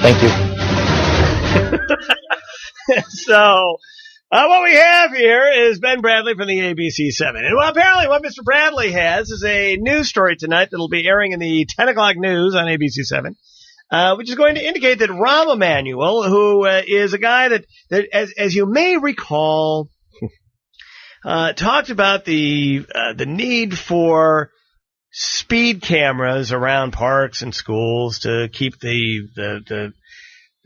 Thank you. So, what we have here is Ben Bradley from the ABC7. And apparently what Mr. Bradley has is a news story tonight that'll be airing in the 10 o'clock news on ABC7, which is going to indicate that Rahm Emanuel, who is a guy that as you may recall, talked about the need for speed cameras around parks and schools to keep the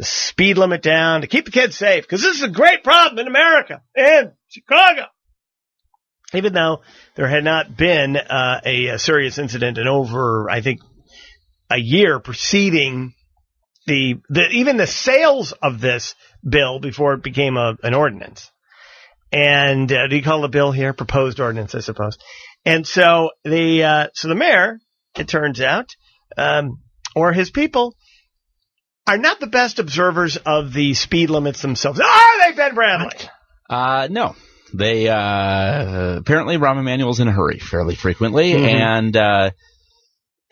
speed limit down, to keep the kids safe, because this is a great problem in America, in Chicago. Even though there had not been a serious incident in over, I think, a year preceding even the sales of this bill before it became an ordinance. And do you call it a bill here? Proposed ordinance, I suppose. And so the mayor, it turns out, or his people, are not the best observers of the speed limits themselves. Are they, Ben Bradley? No. They apparently Rahm Emanuel's in a hurry fairly frequently, and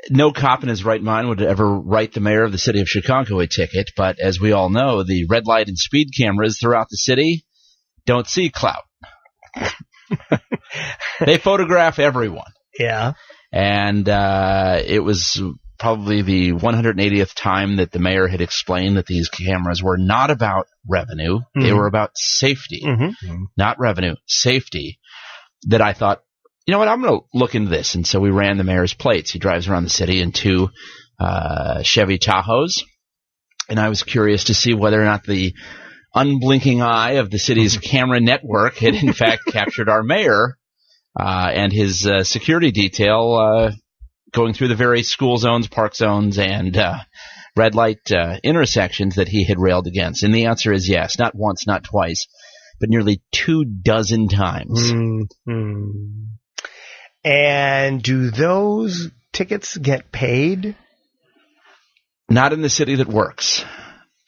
no cop in his right mind would ever write the mayor of the city of Chicago a ticket. But as we all know, the red light and speed cameras throughout the city don't see clout. They photograph everyone. Yeah. And it was probably the 180th time that the mayor had explained that these cameras were not about revenue. They were about safety. Not revenue, safety. That I thought, you know what, I'm going to look into this. And so we ran the mayor's plates. He drives around the city in two Chevy Tahoes. And I was curious to see whether or not the unblinking eye of the city's camera network had in fact captured our mayor and his security detail going through the various school zones, park zones, and red light intersections that he had railed against. And the answer is yes. Not once, not twice, but nearly 24 times. And do those tickets get paid? Not in the city that works.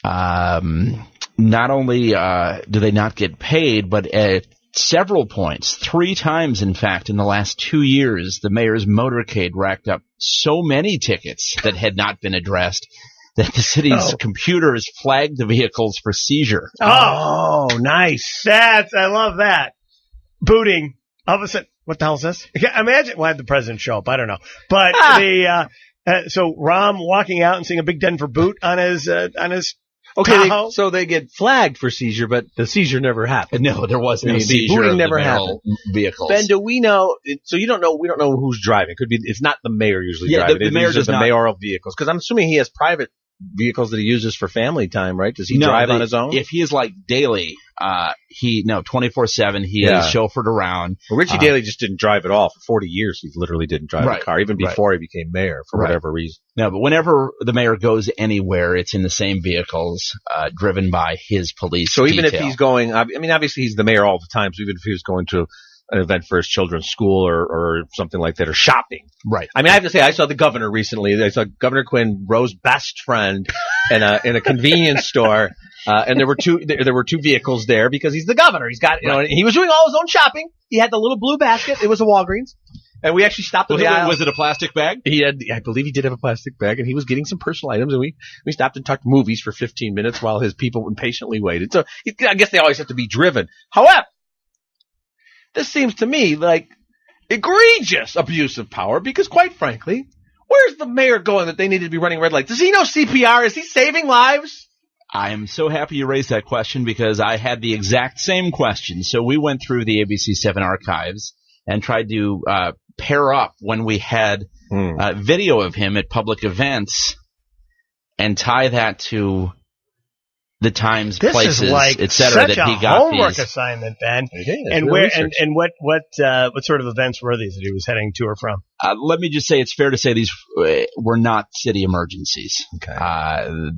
Not only do they not get paid, but at several points, 3 times, in fact, in the last 2 years, the mayor's motorcade racked up so many tickets that had not been addressed that the city's computers flagged the vehicles for seizure. Oh, nice. I love that. Booting. All of a sudden, what the hell is this? Imagine, why had the president show up? I don't know. But so Rahm walking out and seeing a big Denver boot on his Okay, so they get flagged for seizure, but the seizure never happened. No, there was no seizure. Booting of never the happened. Vehicles. Ben, do we know? So we don't know who's driving. Could be. It's not the mayor usually driving. The mayor does the not. mayoral vehicles, because I'm assuming he has private vehicles that he uses for family time, right? Does he drive on his own? If he is like Daley, 24/7, he is chauffeured around. Well, Richie Daley just didn't drive at all. For 40 years, he literally didn't drive a car, even before he became mayor, for whatever reason. No, but whenever the mayor goes anywhere, it's in the same vehicles, driven by his police So even detail. if he's going, I mean, obviously he's the mayor all the time, so even if he was going to an event for his children's school or something like that, or shopping. Right. I mean, I have to say, I saw the governor recently. I saw Governor Quinn, Rose's best friend, in a convenience store, and there were two vehicles there because he's the governor. He's got, and he was doing all his own shopping. He had the little blue basket. It was a Walgreens. And we actually stopped at the aisle. Was it a plastic bag? I believe he did have a plastic bag, and he was getting some personal items, and we stopped and talked movies for 15 minutes while his people impatiently waited. So I guess they always have to be driven. However, this seems to me like egregious abuse of power because, quite frankly, where's the mayor going that they need to be running red lights? Does he know CPR? Is he saving lives? I am so happy you raised that question because I had the exact same question. So we went through the ABC7 archives and tried to pair up when we had video of him at public events and tie that to the times, places, etc. that he got homework these. Assignment, Ben. And where and what sort of events were these that he was heading to or from? Let me just say, it's fair to say these were not city emergencies. Okay.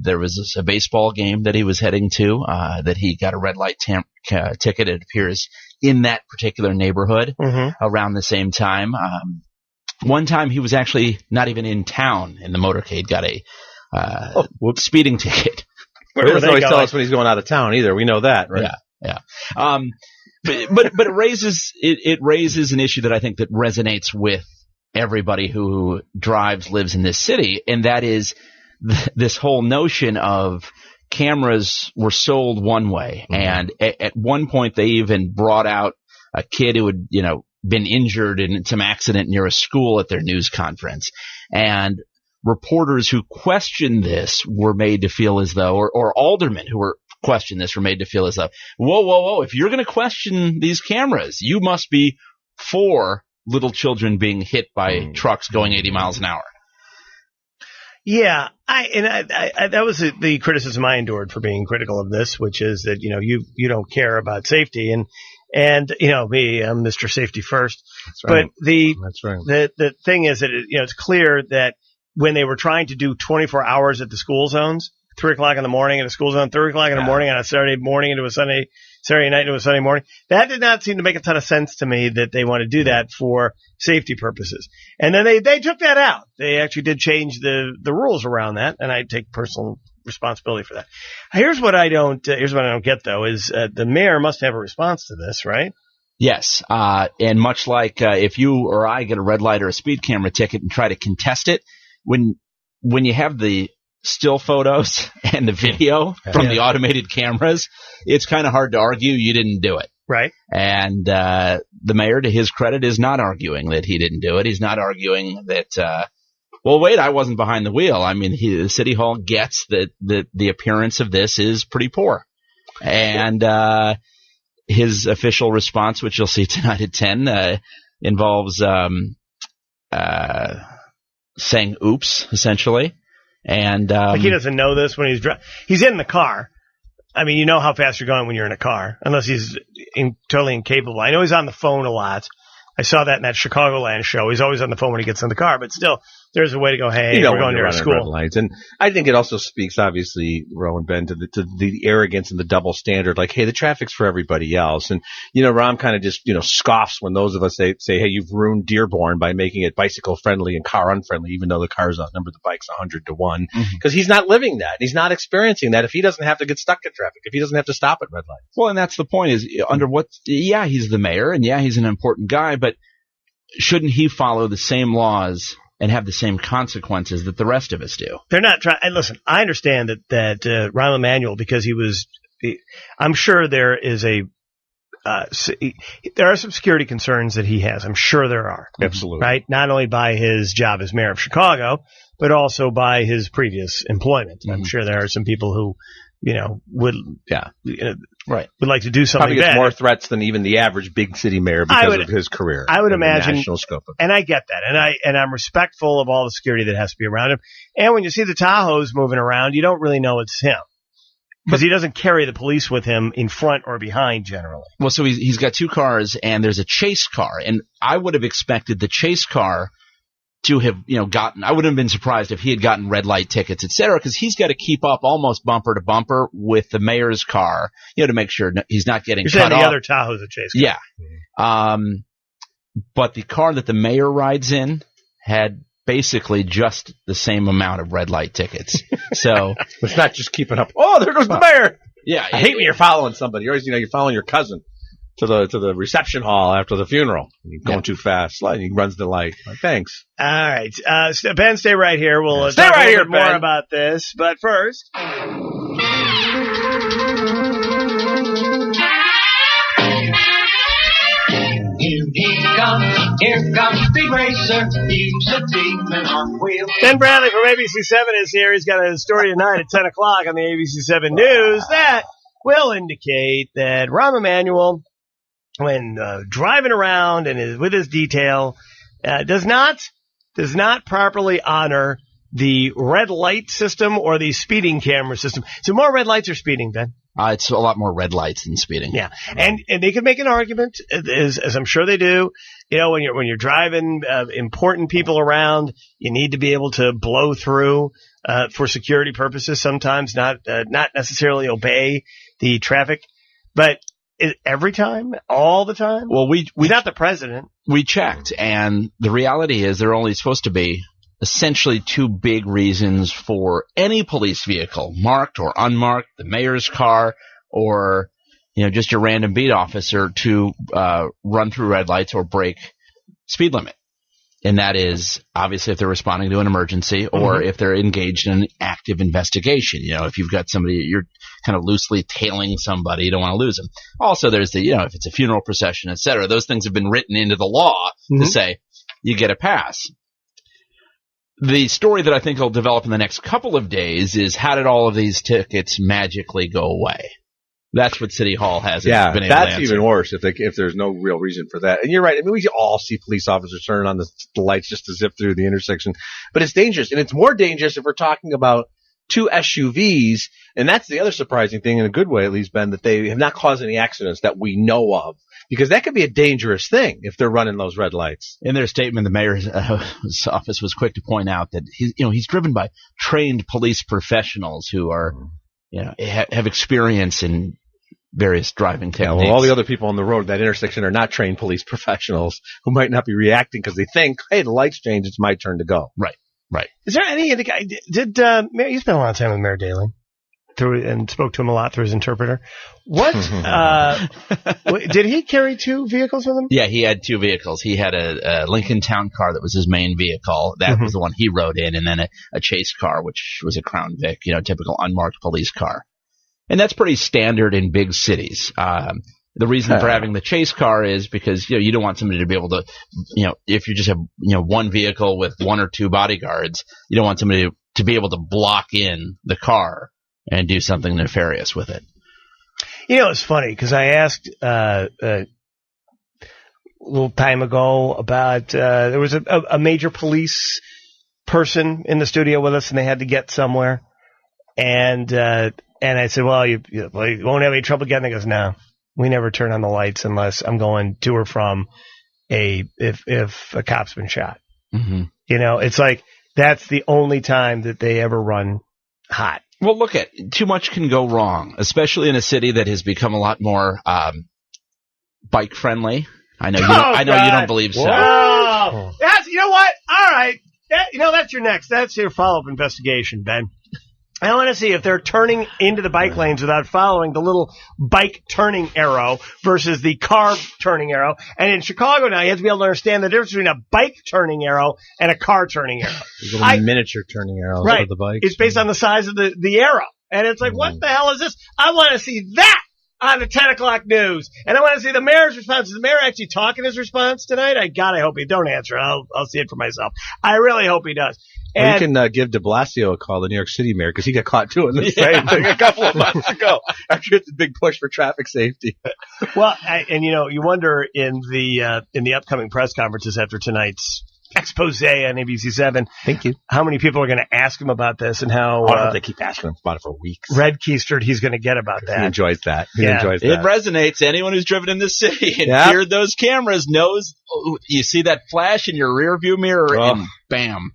There was a baseball game that he was heading to that he got a red light ticket. It appears in that particular neighborhood around the same time. One time he was actually not even in town, and the motorcade got a speeding ticket. He doesn't always tell us when he's going out of town either. We know that, right? Yeah. But it raises an issue that I think that resonates with everybody who lives in this city, and that is this whole notion of cameras were sold one way. Mm-hmm. And at one point they even brought out a kid who had, been injured in some accident near a school at their news conference. And reporters who questioned this were made to feel as though, or aldermen who were questioned this were made to feel as though, whoa, if you're going to question these cameras, you must be for little children being hit by trucks going 80 miles an hour. Yeah, that was the criticism I endured for being critical of this, which is that, you don't care about safety. And me, I'm Mr. Safety First. That's right. But That's right. The thing is that, it's clear that when they were trying to do 24 hours at the school zones, 3 o'clock in the morning at a school zone, 3 o'clock in the morning on a Saturday morning into a Saturday night into a Sunday morning, that did not seem to make a ton of sense to me that they want to do that for safety purposes. And then they took that out. They actually did change the rules around that, and I take personal responsibility for that. Here's what I don't get though is the mayor must have a response to this, right? Yes, and much like if you or I get a red light or a speed camera ticket and try to contest it, when you have the still photos and the video from the automated cameras, it's kind of hard to argue you didn't do it. Right. And the mayor, to his credit, is not arguing that he didn't do it. He's not arguing that, I wasn't behind the wheel. I mean, the city hall gets that the appearance of this is pretty poor. And his official response, which you'll see tonight at 10, involves saying oops, essentially. And like he doesn't know this when he's in the car. I mean, you know how fast you're going when you're in a car, unless he's totally incapable. I know he's on the phone a lot. I saw that in that Chicagoland show. He's always on the phone when he gets in the car, but still, there's a way to go, hey, we're going near a school. Red lights. And I think it also speaks, obviously, Rowan, Ben, to the arrogance and the double standard. Like, hey, the traffic's for everybody else. And, Ron kind of just, scoffs when those of us say, hey, you've ruined Dearborn by making it bicycle friendly and car unfriendly, even though the cars outnumber the bikes 100 to 1. Because he's not living that. He's not experiencing that. If he doesn't have to get stuck in traffic, if he doesn't have to stop at red lights. Well, and that's the point is he's the mayor and he's an important guy, but shouldn't he follow the same laws and have the same consequences that the rest of us do? They're not trying. And listen, I understand that Rahm Emanuel, because I'm sure there is there are some security concerns that he has. I'm sure there are. Absolutely. Right? Not only by his job as mayor of Chicago, but also by his previous employment. I'm sure there are some people who, would like to do something. Probably gets more threats than even the average big city mayor because of his career. I would imagine, national scope of it. And I get that, and I'm respectful of all the security that has to be around him. And when you see the Tahoes moving around, you don't really know it's him because he doesn't carry the police with him in front or behind generally. Well, so he's got 2 cars, and there's a chase car, and I would have expected the chase car to have, I wouldn't have been surprised if he had gotten red light tickets, et cetera, because he's got to keep up almost bumper to bumper with the mayor's car, to make sure he's not getting cut off. You're saying the other Tahoe's a chase car. Yeah. But the car that the mayor rides in had basically just the same amount of red light tickets. So it's not just keeping up. Oh, there goes the mayor. Yeah. I hate when you're following somebody. You're always, you're following your cousin to the reception hall after the funeral. You're going too fast. He runs the light. Thanks. All right. Ben, stay right here. We'll stay talk right a here, little bit more Ben. about this. But first. Here comes Speed Racer. He's a demon on wheels. Ben Bradley from ABC7 is here. He's got a story tonight at 10 o'clock on the ABC7 News that will indicate that Rahm Emanuel, when driving around and with his detail, does not properly honor the red light system or the speeding camera system. So more red lights or speeding, Ben? It's a lot more red lights than speeding. Yeah, and they could make an argument, as I'm sure they do. When you're driving important people around, you need to be able to blow through for security purposes. Sometimes not necessarily obey the traffic, but every time, all the time. Well, we not the president. We checked, and the reality is they're only supposed to be essentially 2 big reasons for any police vehicle, marked or unmarked, the mayor's car, or just your random beat officer to run through red lights or break speed limit. And that is obviously if they're responding to an emergency or if they're engaged in an active investigation. You know, if you've got somebody, you're kind of loosely tailing somebody, you don't want to lose them. Also, there's the, you know, if it's a funeral procession, et cetera, those things have been written into the law to say you get a pass. The story that I think will develop in the next couple of days is how did all of these tickets magically go away? That's what City Hall hasn't been able to answer. That's even worse if there's no real reason for that. And you're right. I mean, we all see police officers turning on the lights just to zip through the intersection. But it's dangerous. And it's more dangerous if we're talking about two SUVs. And that's the other surprising thing, in a good way at least, Ben, that they have not caused any accidents that we know of. Because that could be a dangerous thing if they're running those red lights. In their statement, the mayor's office was quick to point out that he's driven by trained police professionals who are, have experience in various driving techniques. Yeah, well, all the other people on the road at that intersection are not trained police professionals who might not be reacting because they think, hey, the lights change, it's my turn to go. Right. Is there any indication? Did Mayor? You spent a lot of time with Mayor Daley and spoke to him a lot through his interpreter. What did he carry 2 vehicles with him? Yeah, he had 2 vehicles. He had a Lincoln Town Car that was his main vehicle. That was the one he rode in, and then a chase car, which was a Crown Vic, typical unmarked police car. And that's pretty standard in big cities. The reason for having the chase car is because, you don't want somebody to be able to, if you just have, one vehicle with 1 or 2 bodyguards, you don't want somebody to be able to block in the car and do something nefarious with it. It's funny because I asked a little time ago about there was a major police person in the studio with us, and they had to get somewhere, and I said, well, you won't have any trouble getting. He goes, no, we never turn on the lights unless I'm going to or from if a cop's been shot. Mm-hmm. It's like that's the only time that they ever run hot. Well, look too much can go wrong, especially in a city that has become a lot more bike friendly. I know you don't believe so. Oh, that's what? All right, that's your follow-up investigation, Ben. I want to see if they're turning into the bike lanes without following the little bike turning arrow versus the car turning arrow. And in Chicago now, you have to be able to understand the difference between a bike turning arrow and a car turning arrow. Little miniature turning arrows for the bikes. It's based on the size of the arrow. And it's like, what the hell is this? I want to see that on the 10 o'clock news. And I want to see the mayor's response. Is the mayor actually talking his response tonight? I hope he don't answer. I'll see it for myself. I really hope he does. Well, you can give de Blasio a call, the New York City mayor, because he got caught doing the same thing a couple of months ago after it's a big push for traffic safety. Well, you wonder in the upcoming press conferences after tonight's expose on ABC7. Thank you. How many people are going to ask him about this and how they keep asking him about it for weeks. Red keistered he's going to get about that. He enjoys that. It resonates. Anyone who's driven in this city and heard those cameras knows you see that flash in your rear view mirror and bam.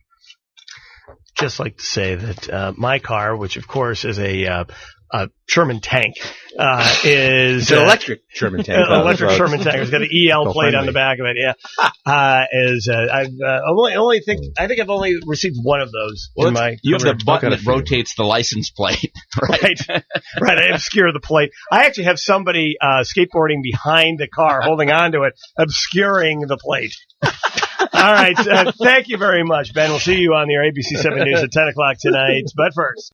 Just like to say that my car, which of course is a Sherman tank, is an electric Sherman tank. Electric Sherman tank. It's got an EL plate on the back of it. Yeah, I think I've only received one of those. You have the button that rotates the license plate, right? Right. I obscure the plate. I actually have somebody skateboarding behind the car, holding onto it, obscuring the plate. All right. Thank you very much, Ben. We'll see you on your ABC7 News at 10 o'clock tonight. But first.